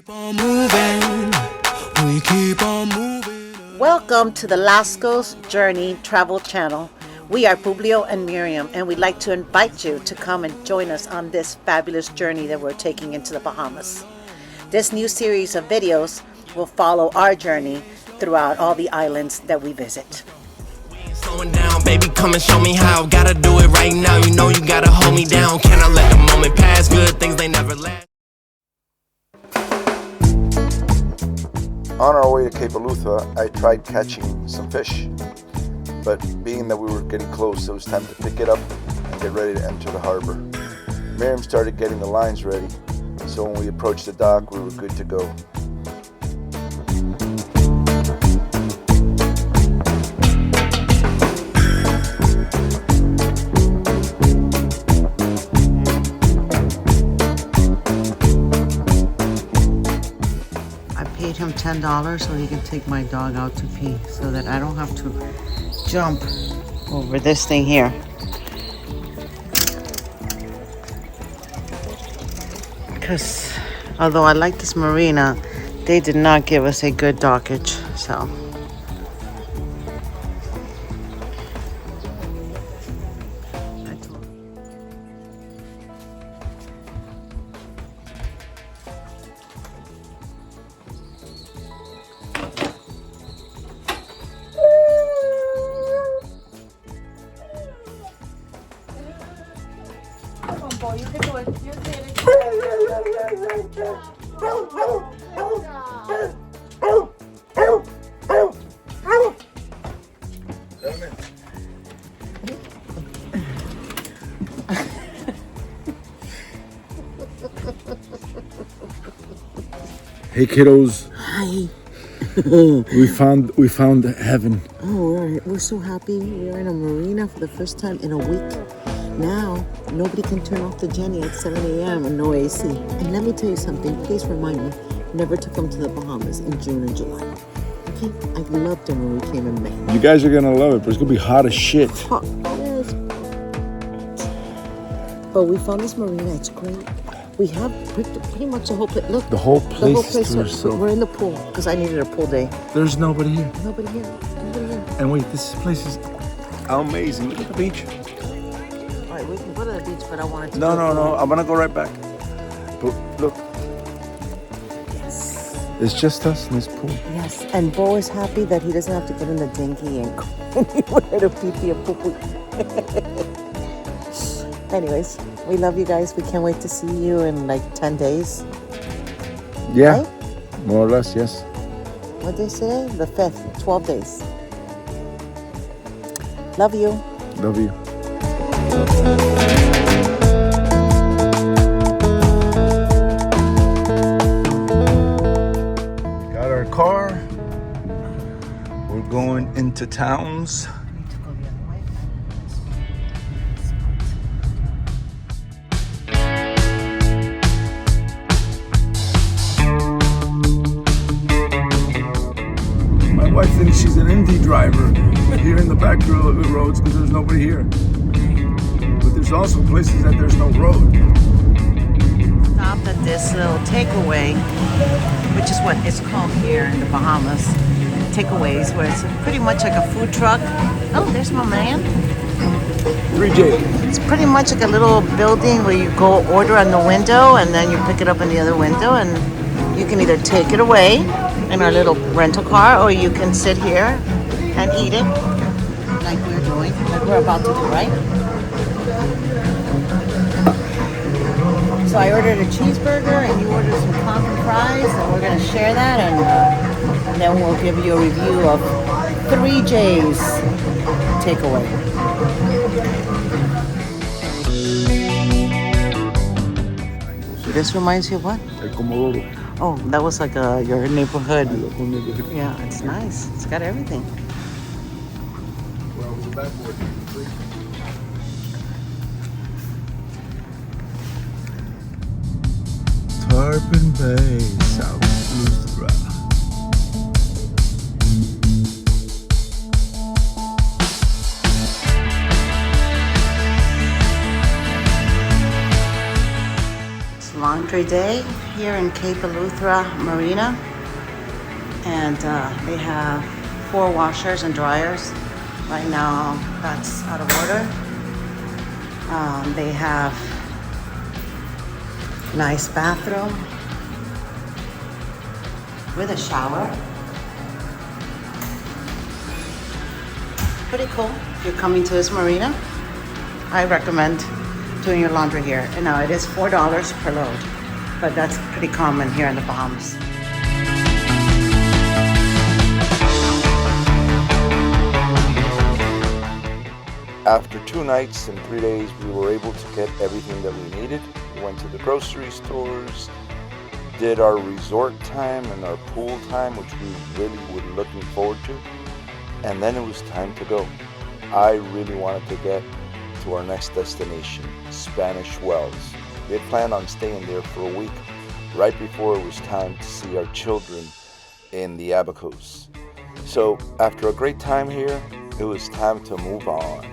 Welcome to the Lascaux Journey Travel Channel. We are Publio and Miriam, and we'd like to invite you to come and join us on this fabulous journey that we're taking into the Bahamas. This new series of videos will follow our journey throughout all the islands that we visit. Slowing down, baby, come and show me how. Gotta do it right now, you know you gotta hold me down. Can I let the moment pass? Good things, they never last. On our way to Cape Eleuthera, I tried catching some fish, but being that we were getting close, it was time to pick it up and get ready to enter the harbor. Miriam started getting the lines ready, so when we approached the dock, we were good to go. Paid him $10 so he can take my dog out to pee so that I don't have to jump over this thing here. Because although I like this Marina, they did not give us a good dockage, so. Boy, you can do it. You did it. Hey kiddos. Hi. we found heaven. Oh, we're so happy. We're in a marina for the first time in a week. Now, nobody can turn off the Jenny at 7 a.m. and no AC. And let me tell you something, please remind me, never to come to the Bahamas in June and July. Okay? I loved it when we came in May. You guys are gonna love it, but it's gonna be hot as shit. Hot, yes. But we found this marina, it's great. We have pretty much the whole place. Look, The whole place to we're yourself. in the pool, because I needed a pool day. There's nobody here. Nobody here, nobody here. And wait, this place is amazing. Look at the beach. All right, we can go to the beach, but I wanted to No. I'm gonna go right back. But look, Yes. it's just us in this pool. Yes, and Bo is happy that he doesn't have to get in the dinghy and go anywhere to pee-pee or poo-poo. Anyways, we love you guys. We can't wait to see you in like 10 days. Yeah, Right? more or less, yes. What day is today? The 5th, 12 days. Love you. Love you. Got our car. We're going into towns. My wife thinks she's an indie driver here in the back roads because there's nobody here. But there's also places that there's no road. Stopped at this little takeaway, which is what it's called here in the Bahamas. Takeaways, where it's pretty much like a food truck. Oh, there's my man. 3J. It's pretty much like a little building where you go order on the window and then you pick it up in the other window, and you can either take it away in our little rental car or you can sit here and eat it like we're doing, like we're about to do, right? So I ordered a cheeseburger and you ordered some Compton fries, and we're gonna share that, and then we'll give you a review of 3J's takeaway. This reminds you of what? El Comodoro. Oh, that was like your neighborhood. Yeah, it's nice. It's got everything. Well, it was a backboard. Tarpon Bay, South Eleuthera. It's laundry day. here in Cape Eleuthera Marina, and they have 4 washers and dryers. Right now that's out of order. They have nice bathroom with a shower. Pretty cool. If you're coming to this marina, I recommend doing your laundry here. And now it is $4 per load, but that's pretty common here in the Bahamas. After 2 nights and 3 days, we were able to get everything that we needed. We went to the grocery stores, did our resort time and our pool time, which we really were looking forward to. And then it was time to go. I really wanted to get to our next destination, Spanish Wells. We had planned on staying there for a week, right before it was time to see our children in the Abacos. So after a great time here, it was time to move on.